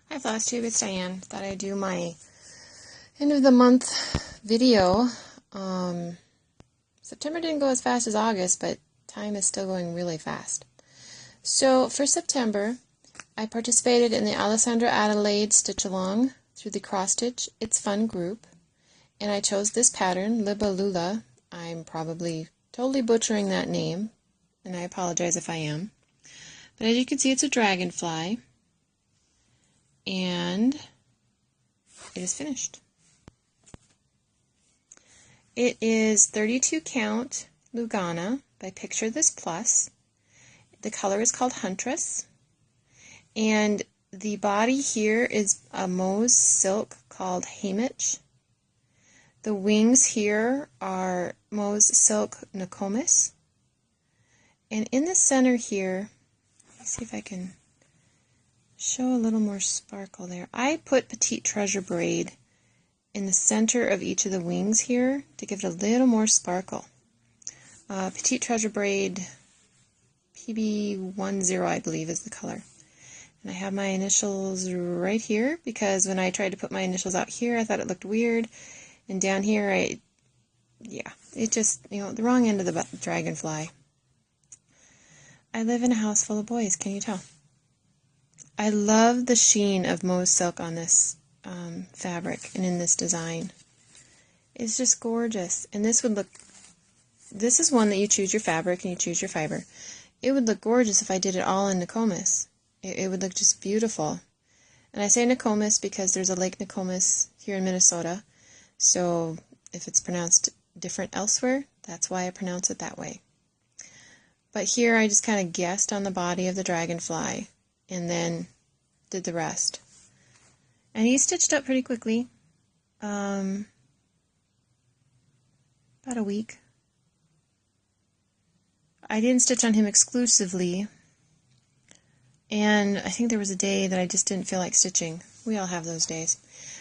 Hi FlashTube, it's Diane. Thought I'd do my end of the month video. September didn't go as fast as August, but time is still going really fast. So for September, I participated in the Alessandra Adelaide Stitch Along through the Cross Stitch It's Fun group, and I chose this pattern, Libalula. I'm probably totally butchering that name, and I apologize if I am. But as you can see, it's a dragonfly. And it is finished. It is 32 count Lugana by Picture This Plus. The color is called Huntress. And the body here is a mauve silk called Hamich. The wings here are mauve silk Nokomis. And in the center here, let me see if I can show a little more sparkle there. I put Petite Treasure braid in the center of each of the wings here to give it a little more sparkle. Petite Treasure braid PB10, I believe, is the color. And I have my initials right here because when I tried to put my initials out here, I thought it looked weird. And down here, it just, the wrong end of the dragonfly. I live in a house full of boys, can you tell? I love the sheen of mauve silk on this fabric and in this design. It's just gorgeous. And this is one that you choose your fabric and you choose your fiber. It would look gorgeous if I did it all in Nokomis. It would look just beautiful. And I say Nokomis because there's a Lake Nokomis here in Minnesota. So if it's pronounced different elsewhere, that's why I pronounce it that way. But here I just kind of guessed on the body of the dragonfly and then did the rest. And he stitched up pretty quickly. About a week. I didn't stitch on him exclusively. And I think there was a day that I just didn't feel like stitching. We all have those days.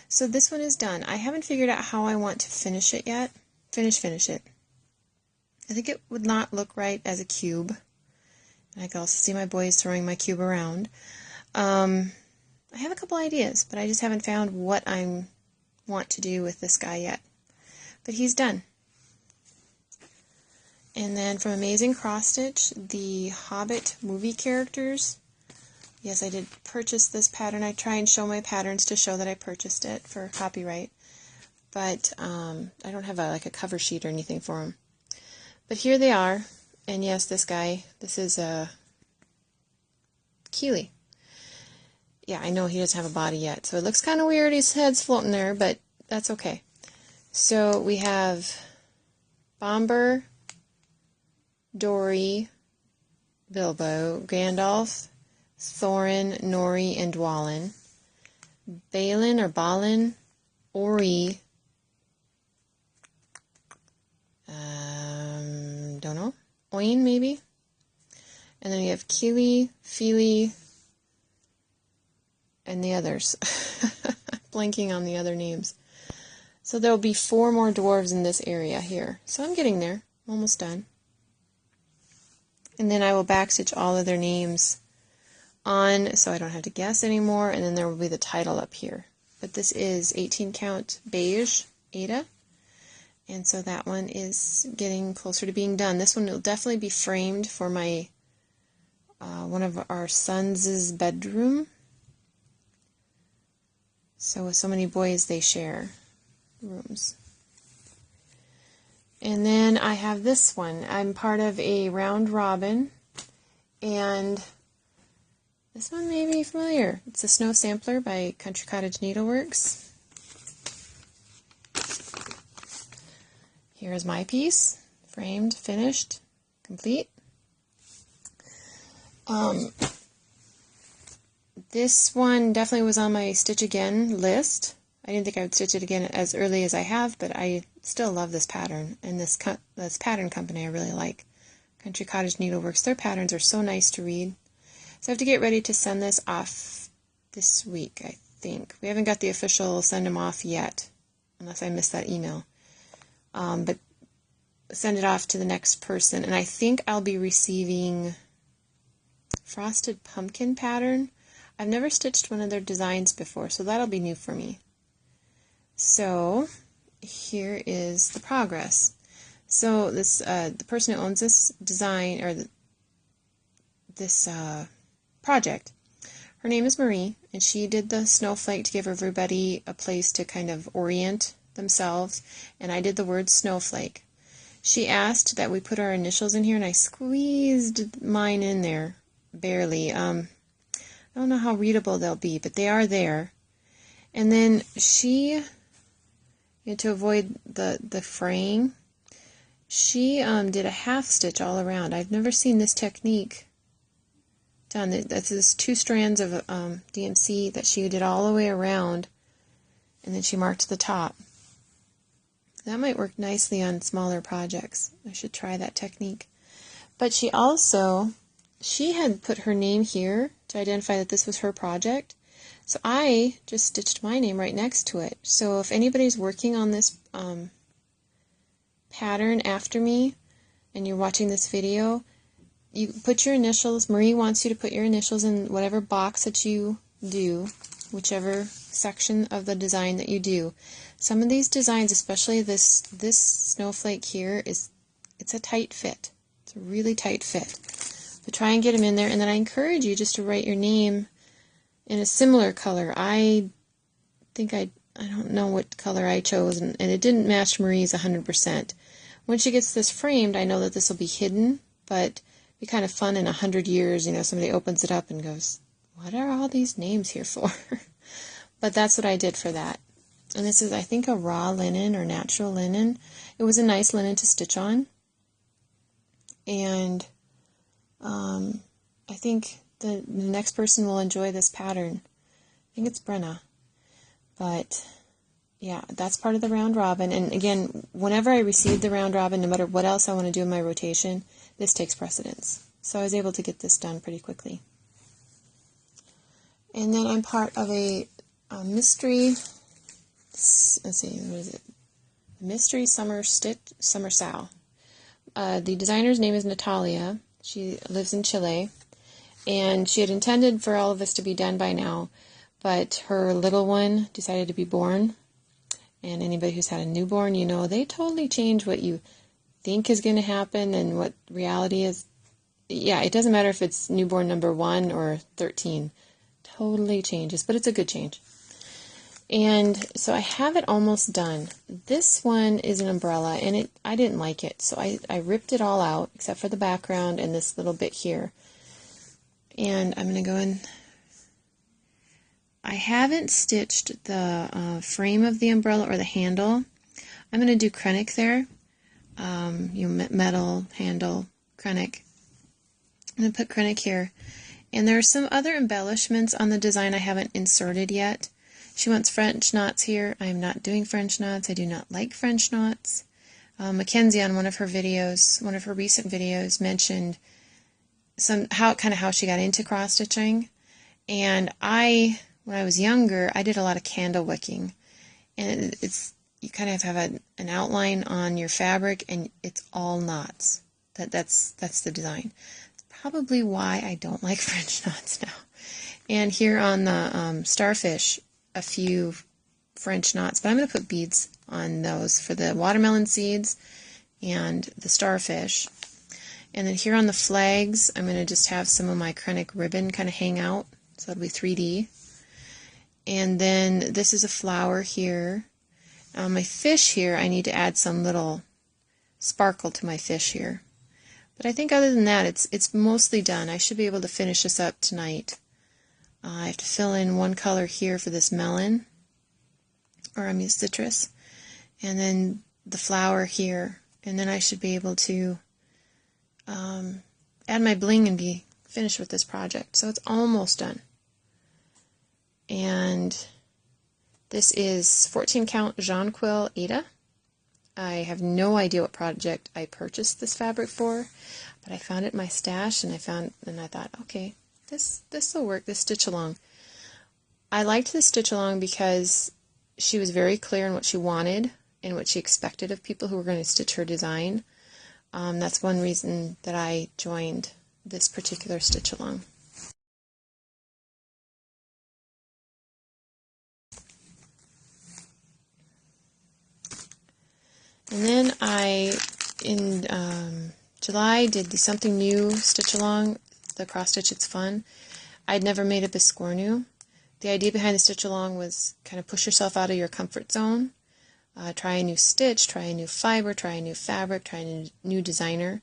So this one is done. I haven't figured out how I want to finish it yet. Finish it. I think it would not look right as a cube. I can also see my boys throwing my cube around. I have a couple ideas, but I just haven't found what I want to do with this guy yet. But he's done. And then from Amazing Cross Stitch, the Hobbit movie characters. Yes, I did purchase this pattern. I try and show my patterns to show that I purchased it for copyright. But I don't have a cover sheet or anything for them. But here they are. And yes, this is a Keeley. Yeah, I know he doesn't have a body yet, so it looks kind of weird. His head's floating there, but that's okay. So we have Bomber, Dory, Bilbo, Gandalf, Thorin, Nori, and Dwalin. Balin or Balin, Ori, don't know. Oin, maybe? And then we have Keeley, Feely, and the others. Blanking on the other names. So there will be 4 more dwarves in this area here. So I'm getting there. I'm almost done. And then I will backstitch all of their names on so I don't have to guess anymore. And then there will be the title up here. But this is 18 count beige Ada. And so that one is getting closer to being done. This one will definitely be framed for my one of our sons' bedroom. So with so many boys, they share rooms. And then I have this one. I'm part of a round robin, and this one may be familiar. It's a Snow Sampler by Country Cottage Needleworks. Here's my piece, framed, finished, complete. This one definitely was on my Stitch Again list. I didn't think I would stitch it again as early as I have, but I still love this pattern, and this pattern company I really like. Country Cottage Needleworks, their patterns are so nice to read. So I have to get ready to send this off this week, I think. We haven't got the official send them off yet, unless I missed that email. But send it off to the next person, and I think I'll be receiving Frosted Pumpkin pattern. I've never stitched one of their designs before, so that'll be new for me. So here is the progress. So this the person who owns this design, or this project, her name is Marie, and she did the snowflake to give everybody a place to kind of orient themselves, and I did the word snowflake. She asked that we put our initials in here, and I squeezed mine in there, barely. I don't know how readable they'll be, but they are there. And then she, to avoid the fraying, she did a half stitch all around. I've never seen this technique done. That's this 2 strands of DMC that she did all the way around, and then she marked the top. That might work nicely on smaller projects. I should try that technique. But she had put her name here to identify that this was her project. So I just stitched my name right next to it. So if anybody's working on this pattern after me, and you're watching this video, you put your initials. Marie wants you to put your initials in whatever box that you do, whichever section of the design that you do. Some of these designs, especially this snowflake here, it's a tight fit. It's a really tight fit. But try and get them in there, and then I encourage you just to write your name in a similar color. I think I don't know what color I chose, and it didn't match Marie's 100%. When she gets this framed, I know that this will be hidden, but it'd be kind of fun in 100 years, somebody opens it up and goes, what are all these names here for? But that's what I did for that. And this is, I think, a raw linen or natural linen. It was a nice linen to stitch on. And I think the next person will enjoy this pattern. I think it's Brenna. But yeah, that's part of the round robin. And again, whenever I receive the round robin, no matter what else I want to do in my rotation, this takes precedence. So I was able to get this done pretty quickly. And then I'm part of a mystery, let's see, what is it? Mystery Summer Sow. The designer's name is Natalia. She lives in Chile, and she had intended for all of this to be done by now, but her little one decided to be born, and anybody who's had a newborn, they totally change what you think is going to happen and what reality is. Yeah, it doesn't matter if it's newborn number 1 or 13. Totally changes, but it's a good change. And so I have it almost done. This one is an umbrella, and I didn't like it, so I ripped it all out except for the background and this little bit here. And I'm going to go in. I haven't stitched the frame of the umbrella or the handle. I'm going to do Krennic there. Metal handle, Krennic. I'm going to put Krennic here. And there are some other embellishments on the design I haven't inserted yet. She wants French knots here. I am not doing French knots. I do not like French knots. Mackenzie on one of her videos, one of her recent videos, mentioned how she got into cross stitching. And when I was younger, I did a lot of candle wicking, and you kind of have an outline on your fabric, and it's all knots. That's the design. It's probably why I don't like French knots now. And here on the starfish, a few French knots, but I'm going to put beads on those for the watermelon seeds and the starfish. And then here on the flags, I'm going to just have some of my Krennic ribbon kind of hang out, so it'll be 3D. And then this is a flower here. My fish here, I need to add some little sparkle to my fish here. But I think other than that, it's mostly done. I should be able to finish this up tonight. I have to fill in one color here for this melon, or citrus, and then the flower here, and then I should be able to add my bling and be finished with this project. So it's almost done. And this is 14 count Jonquil Ada. I have no idea what project I purchased this fabric for, but I found it in my stash, and I thought, okay, this will work, this stitch along. I liked this stitch along because she was very clear on what she wanted and what she expected of people who were going to stitch her design. That's one reason that I joined this particular stitch along. And then in July, did the Something New Stitch Along, the cross stitch, it's fun. I'd never made a biscornu. The idea behind the stitch along was kind of push yourself out of your comfort zone. Try a new stitch, try a new fiber, try a new fabric, try a new designer.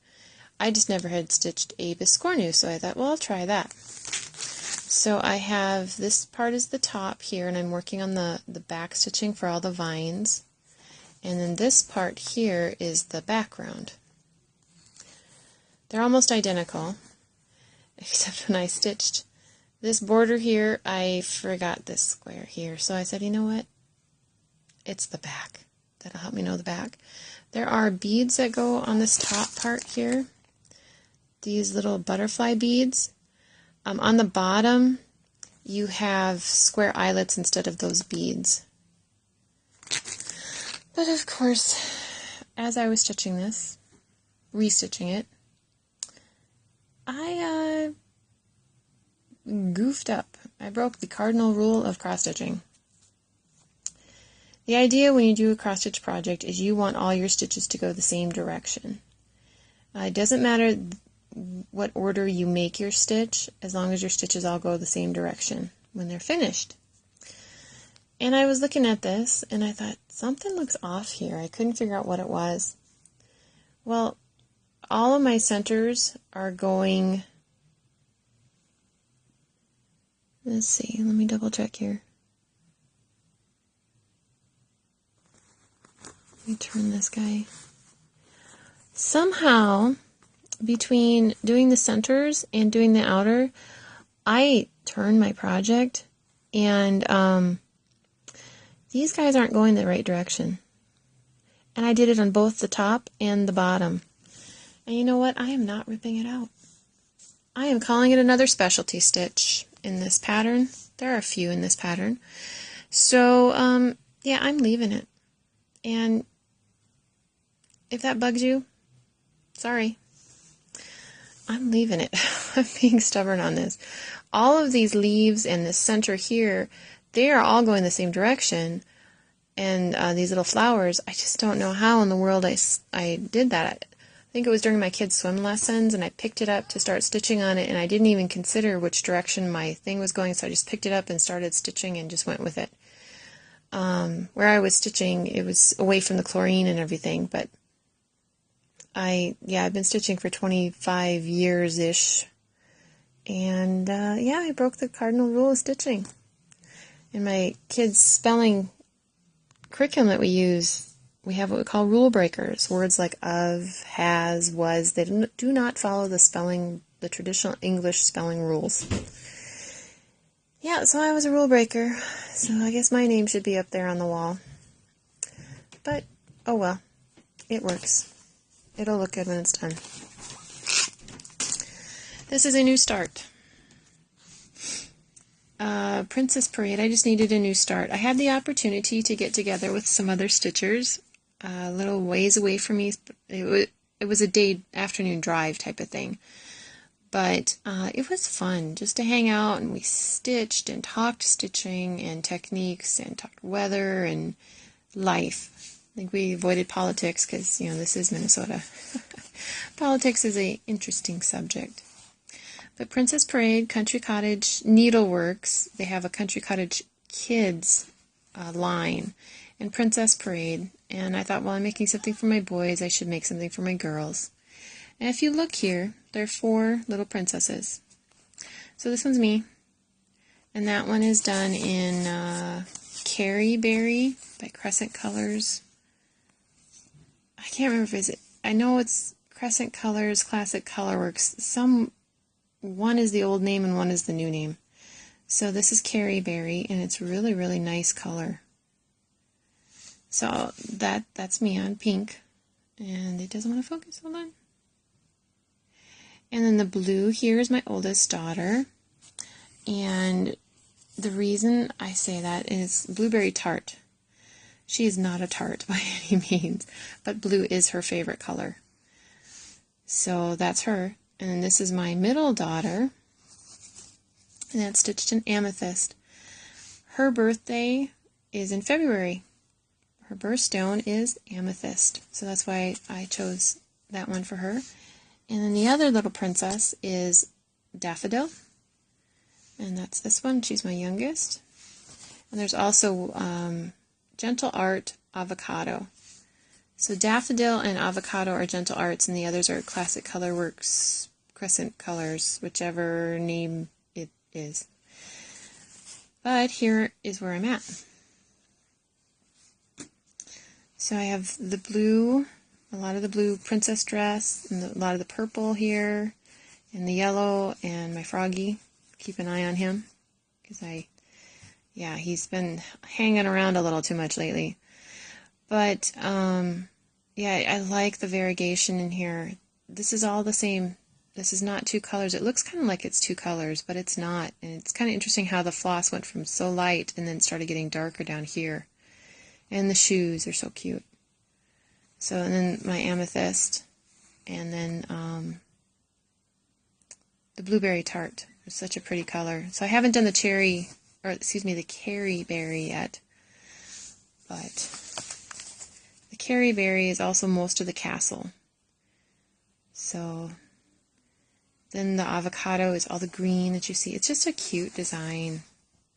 I just never had stitched a biscornu, so I thought, well, I'll try that. So I have, this part is the top here, and I'm working on the back stitching for all the vines. And then this part here is the background. They're almost identical, except when I stitched this border here, I forgot this square here. So I said, you know what? It's the back. That'll help me know the back. There are beads that go on this top part here. These little butterfly beads. On the bottom, you have square eyelets instead of those beads. But of course, as I was stitching this, restitching it, I goofed up. I broke the cardinal rule of cross-stitching. The idea when you do a cross-stitch project is you want all your stitches to go the same direction. It doesn't matter what order you make your stitch, as long as your stitches all go the same direction when they're finished. And I was looking at this, and I thought, something looks off here. I couldn't figure out what it was. Well, all of my centers are going... Let's see, let me double check here. Let me turn this guy. Somehow, between doing the centers and doing the outer, I turned my project, and these guys aren't going the right direction. And I did it on both the top and the bottom. And you know what? I am not ripping it out. I am calling it another specialty stitch in this pattern. There are a few in this pattern. So, yeah, I'm leaving it. And if that bugs you, sorry. I'm leaving it. I'm being stubborn on this. All of these leaves and the center here, they are all going the same direction. And these little flowers, I just don't know how in the world I did that. I think it was during my kids' swim lessons, and I picked it up to start stitching on it, and I didn't even consider which direction my thing was going, so I just picked it up and started stitching and just went with it. Where I was stitching, it was away from the chlorine and everything, but I've been stitching for 25 years-ish, and I broke the cardinal rule of stitching. In my kids' spelling curriculum that we use, we have what we call rule breakers. Words like of, has, was, they do not follow the traditional English spelling rules. Yeah, so I was a rule breaker, so I guess my name should be up there on the wall. But, oh well, it works. It'll look good when it's done. This is a new start. Princess Parade, I just needed a new start. I had the opportunity to get together with some other stitchers a little ways away from me. It was a afternoon drive type of thing. But it was fun just to hang out, and we stitched and talked stitching and techniques and talked weather and life. I think we avoided politics because, this is Minnesota. Politics is an interesting subject. But Princess Parade, Country Cottage Needleworks, they have a Country Cottage Kids line, and Princess Parade. And I thought, well, I'm making something for my boys, I should make something for my girls. And if you look here, there are 4 little princesses. So this one's me, and that one is done in Carrie Berry by Crescent Colors. I can't remember if I know it's Crescent Colors, Classic Colorworks. One is the old name and one is the new name. So this is Carrie Berry, and it's really, really nice color. So that's me on pink, and it doesn't want to focus. Hold on. And then the blue here is my oldest daughter, and the reason I say that is Blueberry Tart. She is not a tart by any means, but blue is her favorite color. So that's her. And then this is my middle daughter, and that's stitched in amethyst. Her birthday is in February. her birthstone is amethyst, so that's why I chose that one for her. And then the other little princess is Daffodil, and that's this one. She's my youngest. And there's also Gentle Art Avocado. So Daffodil and Avocado are Gentle Arts, and the others are Classic Colorworks Crescent Colors, whichever name it is. But here is where I'm at. So I have the blue, a lot of the blue princess dress, and a lot of the purple here, and the yellow, and my froggy. Keep an eye on him, because he's been hanging around a little too much lately. But, yeah, I like the variegation in here. This is all the same. This is not two colors. It looks kind of like it's two colors, but it's not. And it's kind of interesting how the floss went from so light and then started getting darker down here. And the shoes are so cute. So, and then my amethyst, and then the blueberry tart. It's such a pretty color. So I haven't done the cherry, or excuse me, the Carrie berry yet. But the Carrie berry is also most of the castle. So then the avocado is all the green that you see. It's just a cute design.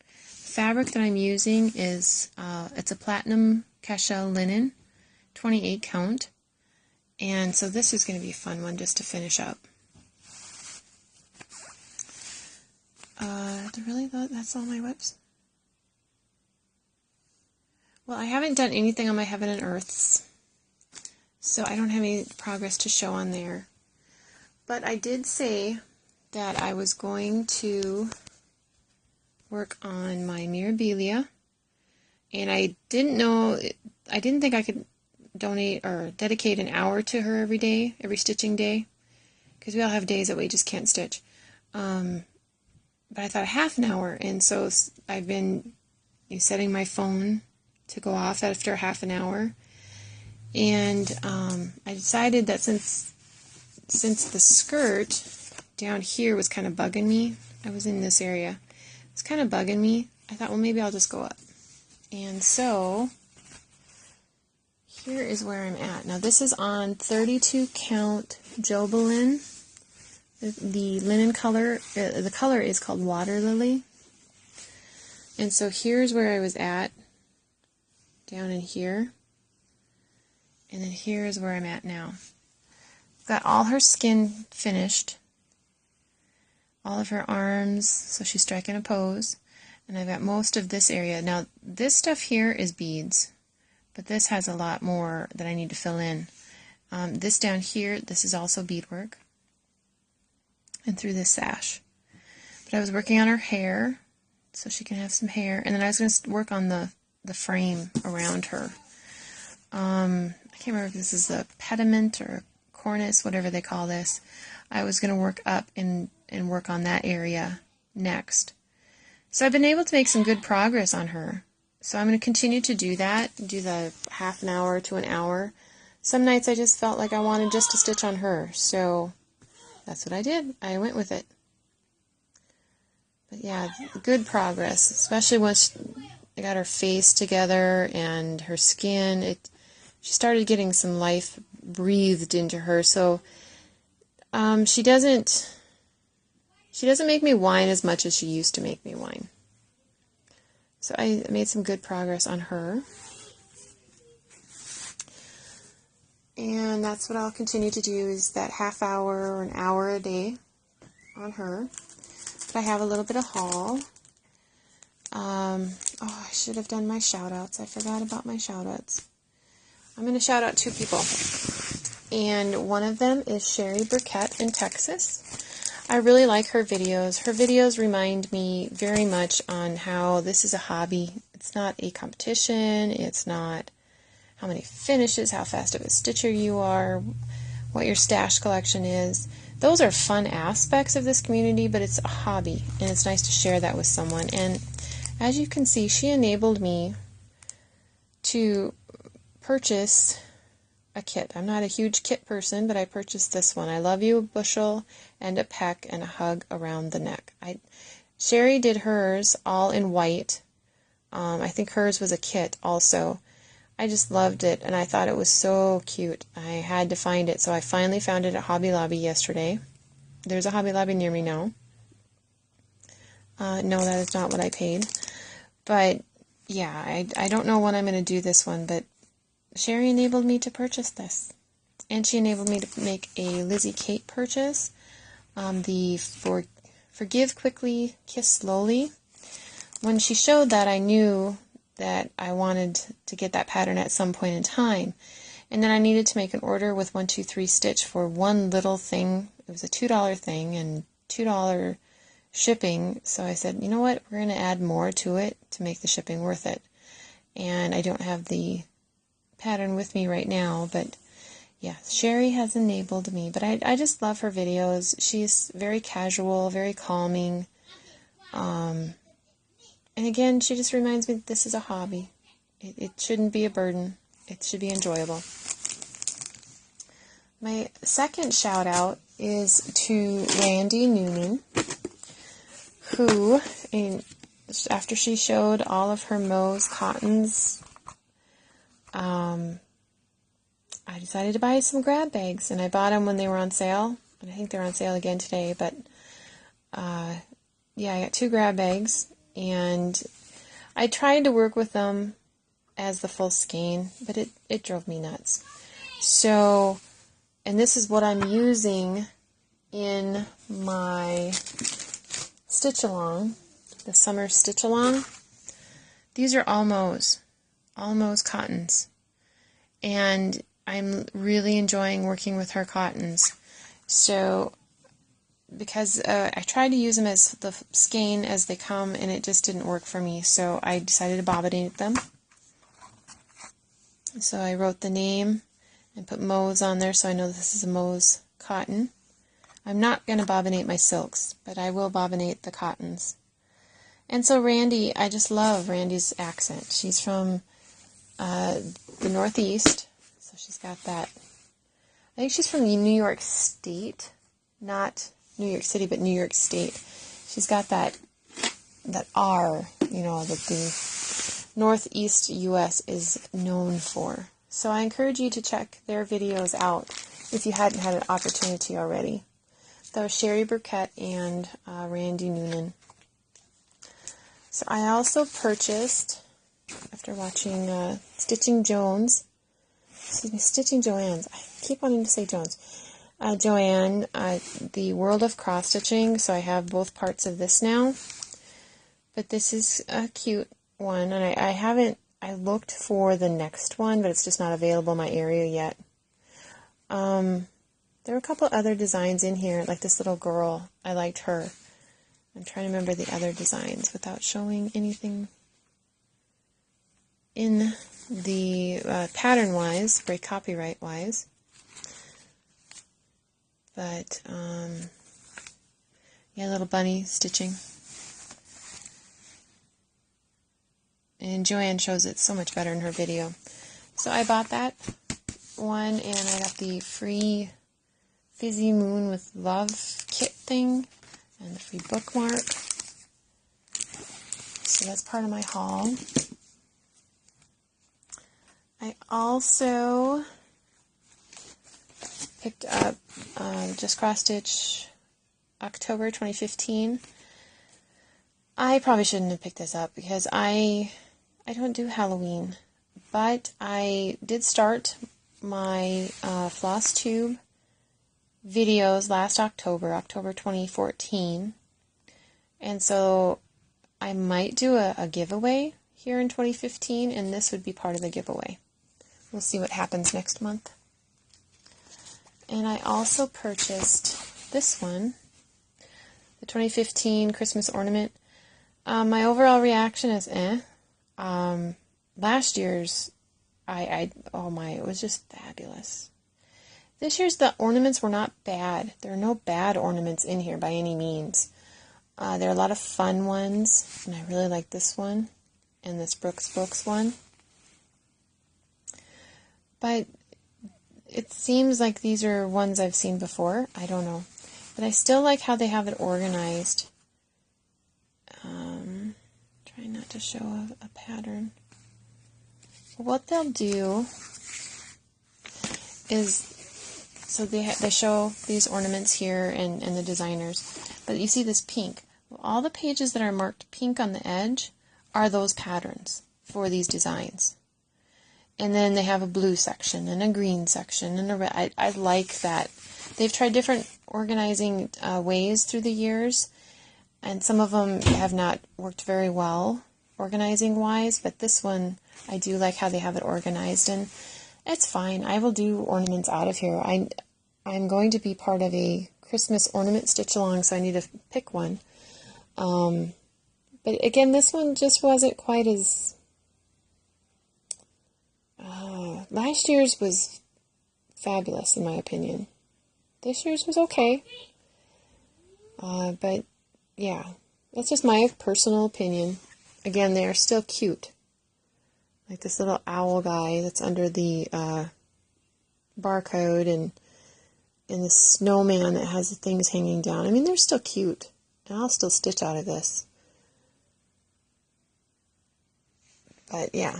Fabric that I'm using is, it's a platinum cashel linen, 28 count. And so this is going to be a fun one just to finish up. Really, that's all my whips? Well, I haven't done anything on my Heaven and Earths, so I don't have any progress to show on there. But I did say that I was going to work on my Mirabilia, and I didn't think I could donate or dedicate an hour to her every day, every stitching day, because we all have days that we just can't stitch. But I thought a half an hour, and so I've been setting my phone to go off after a half an hour, and I decided that since the skirt down here was kind of bugging me, I was in this area, it's kind of bugging me, I thought, well, maybe I'll just go up. And so here is where I'm at. Now this is on 32 count Jobelin. The linen color, the color is called Water Lily. And so here's where I was at, down in here. And then here's where I'm at now. I've got all her skin finished, all of her arms, so she's striking a pose. And I've got most of this area. Now this stuff here is beads, but this has a lot more that I need to fill in. This down here, this is also beadwork. And through this sash. But I was working on her hair, so she can have some hair. And then I was going to work on the frame around her. I can't remember if this is a pediment or a cornice, whatever they call this. I was going to work up and work on that area next. So I've been able to make some good progress on her. So I'm going to continue to do that, do the half an hour to an hour. Some nights I just felt like I wanted just to stitch on her, so that's what I did. I went with it. But yeah, good progress, especially once I got her face together and her skin. She started getting some life breathed into her. So she doesn't make me whine as much as she used to make me whine. So I made some good progress on her. And that's what I'll continue to do, is that half hour or an hour a day on her. But I have a little bit of haul. I should have done my shout-outs. I forgot about my shout-outs. I'm going to shout out 2 people. And one of them is Shari Burkett in Texas. I really like her videos. Her videos remind me very much on how this is a hobby. It's not a competition. It's not how many finishes, how fast of a stitcher you are, what your stash collection is. Those are fun aspects of this community, but it's a hobby, and it's nice to share that with someone. And as you can see, she enabled me to purchase a kit. I'm not a huge kit person, but I purchased this one. I love you, a bushel, and a peck, and a hug around the neck. Shari did hers all in white. I think hers was a kit also. I just loved it, and I thought it was so cute. I had to find it, so I finally found it at Hobby Lobby yesterday. There's a Hobby Lobby near me now. No, that is not what I paid. But, yeah, I don't know when I'm going to do this one, but Shari enabled me to purchase this. And she enabled me to make a Lizzie Kate purchase. The Forgive Quickly, Kiss Slowly. When she showed that, I knew that I wanted to get that pattern at some point in time. And then I needed to make an order with 1, 2, 3 stitch for one little thing. It was a $2 thing and $2 shipping. So I said, you know what, we're going to add more to it to make the shipping worth it. And I don't have the pattern with me right now, but yeah, Shari has enabled me. But I just love her videos. She's very casual, very calming. And again, she just reminds me that this is a hobby. It shouldn't be a burden. It should be enjoyable. My second shout out is to Randi Newman, who, after she showed all of her Mo's cottons, I decided to buy some grab bags, and I bought them when they were on sale, and I think they're on sale again today, but yeah, I got 2 grab bags, and I tried to work with them as the full skein, but it drove me nuts. So, and this is what I'm using in my stitch along, the summer stitch along. These are all Mo's cottons, and I'm really enjoying working with her cottons. So, because I tried to use them as the skein as they come, and it just didn't work for me, so I decided to bobbinate them. So I wrote the name and put Mo's on there, so I know this is a Mo's cotton. I'm not going to bobbinate my silks, but I will bobbinate the cottons. And so Randi, I just love Randi's accent. She's from the Northeast, so she's got that. I think she's from New York State, not New York City, but New York State. She's got that R, you know, that the Northeast U.S. is known for. So I encourage you to check their videos out if you hadn't had an opportunity already. That was Shari Burkett and Randi Noonan. So I also purchased, after watching Stitching Joanne's, I keep wanting to say Jones. Joanne, the World of Cross Stitching, so I have both parts of this now. But this is a cute one, and I looked for the next one, but it's just not available in my area yet. There were a couple other designs in here, like this little girl. I liked her. I'm trying to remember the other designs without showing anything in the pattern-wise, break copyright-wise. But, yeah, little bunny stitching. And Joanne shows it so much better in her video. So I bought that one, and I got the free Fizzy Moon with Love kit thing, and the free bookmark. So that's part of my haul. I also picked up Just Cross Stitch October 2015. I probably shouldn't have picked this up because I don't do Halloween, but I did start my floss tube videos last October 2014, and so I might do a giveaway here in 2015, and this would be part of the giveaway. We'll see what happens next month. And I also purchased this one, the 2015 Christmas ornament. My overall reaction is last year's, oh my, it was just fabulous. This year's the ornaments were not bad. There are no bad ornaments in here by any means. There are a lot of fun ones, and I really like this one and this Brooks one. But it seems like these are ones I've seen before. I don't know. But I still like how they have it organized. Trying not to show a pattern. what they'll do is, so they show these ornaments here and the designers, but you see this pink. Well, all the pages that are marked pink on the edge are those patterns for these designs. And then they have a blue section and a green section and a red. I like that. They've tried different organizing ways through the years, and some of them have not worked very well organizing wise, but this one I do like how they have it organized, and it's fine. I will do ornaments out of here. I'm going to be part of a Christmas ornament stitch along, so I need to pick one. But again, this one just wasn't quite as... last year's was fabulous in my opinion. This year's was okay. But yeah, that's just my personal opinion. Again, they are still cute. Like this little owl guy that's under the barcode, and the snowman that has the things hanging down. I mean, they're still cute. And I'll still stitch out of this. But yeah.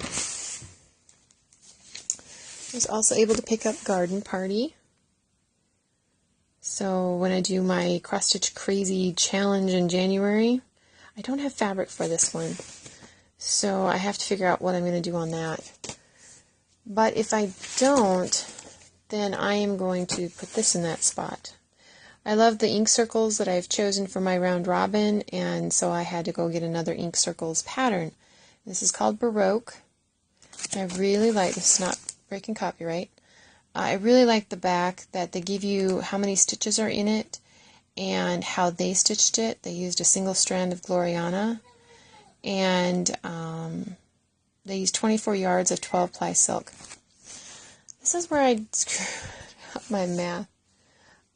I was also able to pick up Garden Party. So when I do my Cross Stitch Crazy Challenge in January, I don't have fabric for this one. So I have to figure out what I'm going to do on that. But if I don't, then I am going to put this in that spot. I love the ink circles that I've chosen for my round robin, and so I had to go get another ink circles pattern. This is called Baroque. I really like, this is not breaking copyright. I really like the back that they give you how many stitches are in it and how they stitched it. They used a single strand of Gloriana, and they used 24 yards of 12-ply silk. This is where I screwed up my math.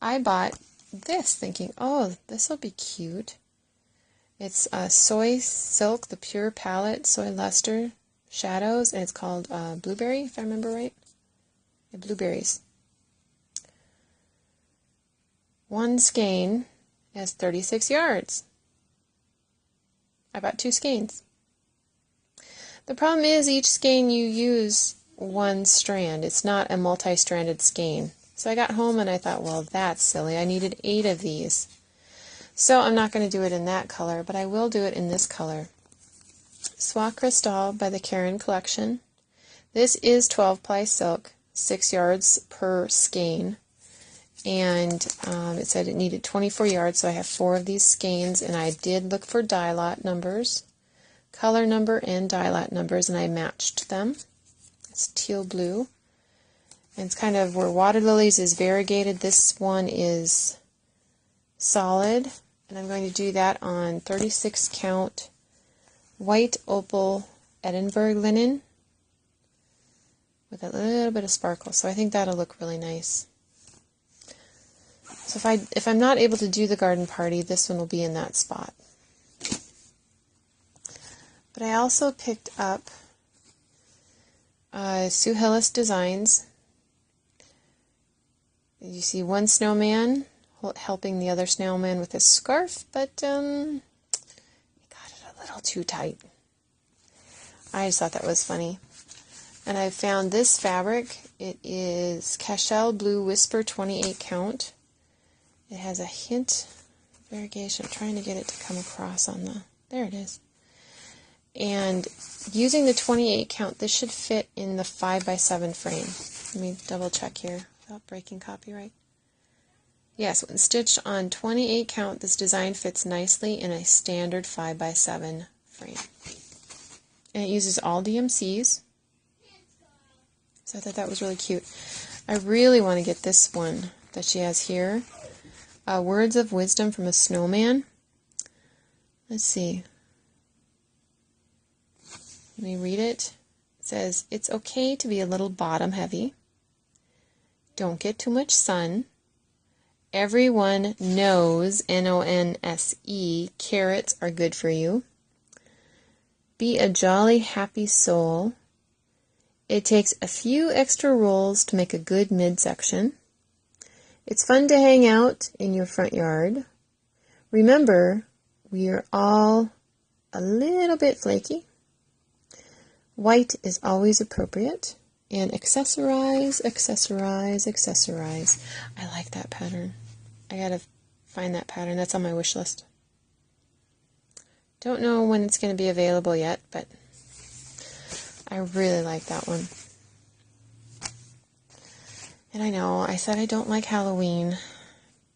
I bought this thinking, oh, this will be cute. It's soy silk, the pure palette, soy luster shadows, and it's called Blueberry, if I remember right. Yeah, blueberries. One skein has 36 yards. I bought 2 skeins. The problem is each skein you use one strand. It's not a multi-stranded skein. So I got home and I thought, well, that's silly. I needed 8 of these. So I'm not going to do it in that color, but I will do it in this color. Soie Cristal by the Karen Collection. This is 12-ply silk, 6 yards per skein. And it said it needed 24 yards, so I have 4 of these skeins, and I did look for die lot numbers, color number and die lot numbers, and I matched them. It's teal blue. And it's kind of where Water Lilies is variegated. This one is solid, and I'm going to do that on 36 count white opal Edinburgh linen with a little bit of sparkle. So I think that'll look really nice. So if I'm not able to do the Garden Party, this one will be in that spot. But I also picked up Sue Hillis Designs. You see one snowman helping the other snowman with his scarf, but he got it a little too tight. I just thought that was funny. And I found this fabric. It is Cashel Blue Whisper 28 count. It has a hint of variegation. I'm trying to get it to come across on the... There it is. And using the 28 count, this should fit in the 5x7 frame. Let me double check here without breaking copyright. Yes, when stitched on 28 count, this design fits nicely in a standard 5x7 frame. And it uses all DMCs. So I thought that was really cute. I really want to get this one that she has here. Words of Wisdom from a Snowman. Let's see. Let me read it. It says, it's okay to be a little bottom heavy. Don't get too much sun. Everyone knows, N-O-N-S-E, carrots are good for you. Be a jolly, happy soul. It takes a few extra rolls to make a good midsection. It's fun to hang out in your front yard. Remember, we are all a little bit flaky. White is always appropriate. And accessorize, accessorize, accessorize. I like that pattern. I gotta find that pattern. That's on my wish list. Don't know when it's going to be available yet, but I really like that one. And I know I said I don't like Halloween,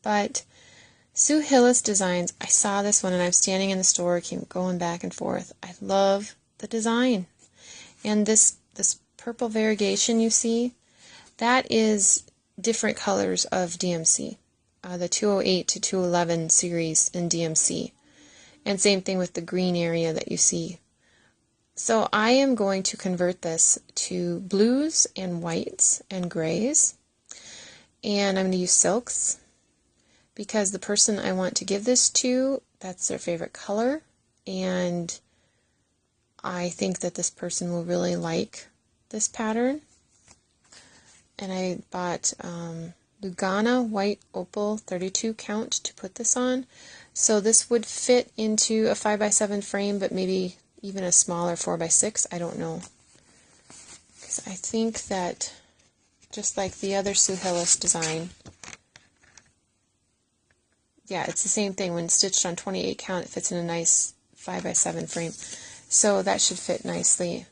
but Sue Hillis Designs, I saw this one and I'm standing in the store, keep going back and forth. I love the design. And this purple variegation you see, that is different colors of DMC. The 208 to 211 series in DMC. And same thing with the green area that you see. So I am going to convert this to blues and whites and grays. And I'm going to use silks because the person I want to give this to, that's their favorite color. And I think that this person will really like this pattern. And I bought Lugana White Opal 32 count to put this on. So this would fit into a 5x7 frame, but maybe even a smaller 4x6. I don't know. Because I think that just like the other Sue Hillis design, yeah, it's the same thing. When stitched on 28 count, it fits in a nice 5x7 frame. So that should fit nicely.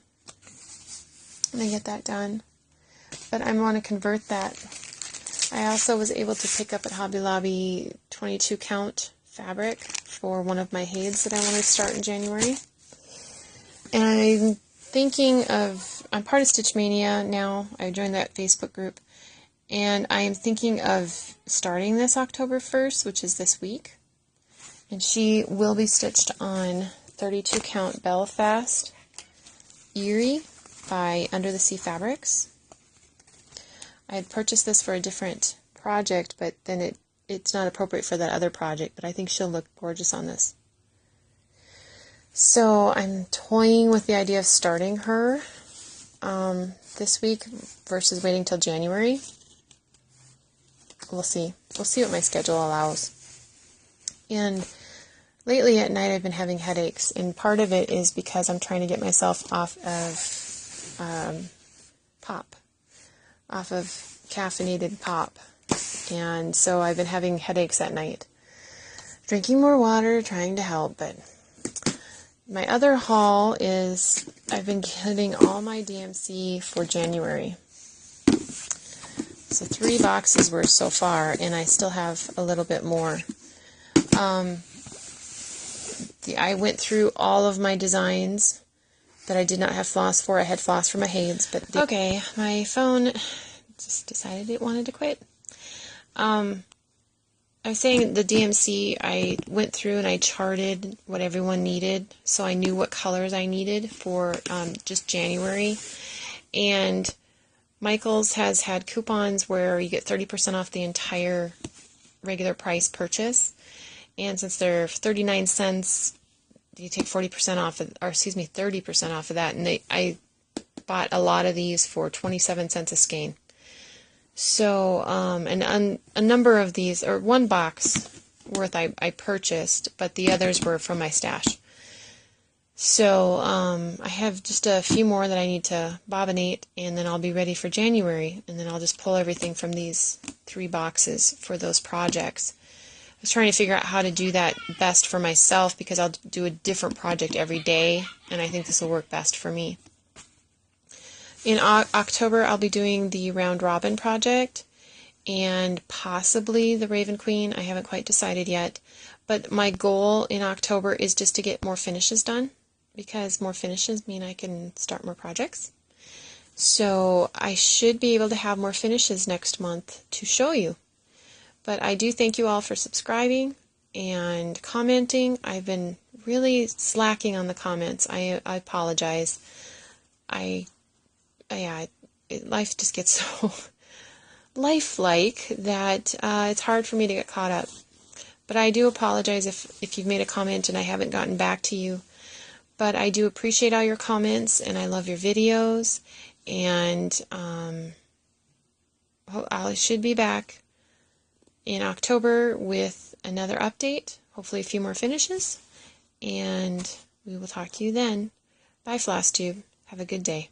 I'm going to get that done. But I want to convert that. I also was able to pick up at Hobby Lobby 22 count fabric for one of my haids that I want to start in January. And I'm thinking of, I'm part of Stitch Mania now. I joined that Facebook group. And I am thinking of starting this October 1st, which is this week. And she will be stitched on 32 count Belfast Erie by Under the Sea Fabrics. I had purchased this for a different project, but then it's not appropriate for that other project, but I think she'll look gorgeous on this. So I'm toying with the idea of starting her this week versus waiting till January. We'll see. We'll see what my schedule allows. And lately at night I've been having headaches, and part of it is because I'm trying to get myself off of pop. Off of caffeinated pop. And so I've been having headaches at night. Drinking more water, trying to help, but my other haul is I've been getting all my DMC for January. So 3 boxes worth so far, and I still have a little bit more. I went through all of my designs that I did not have floss for. I had floss for my haids, but okay, my phone just decided it wanted to quit. I was saying the DMC, I went through and I charted what everyone needed, so I knew what colors I needed for just January. And Michaels has had coupons where you get 30% off the entire regular price purchase. And since they're 39 cents, you take 40% off, or excuse me, 30% off of that. And I bought a lot of these for 27 cents a skein. So, and a number of these, or one box worth I purchased, but the others were from my stash. So, I have just a few more that I need to bobbinate, and then I'll be ready for January, and then I'll just pull everything from these 3 boxes for those projects. I was trying to figure out how to do that best for myself, because I'll do a different project every day, and I think this will work best for me. In October, I'll be doing the Round Robin project and possibly the Raven Queen. I haven't quite decided yet. But my goal in October is just to get more finishes done, because more finishes mean I can start more projects. So I should be able to have more finishes next month to show you. But I do thank you all for subscribing and commenting. I've been really slacking on the comments. I apologize. Life just gets so lifelike that it's hard for me to get caught up. But I do apologize if you've made a comment and I haven't gotten back to you. But I do appreciate all your comments, and I love your videos. And I should be back in October with another update, hopefully a few more finishes. And we will talk to you then. Bye, FlossTube. Have a good day.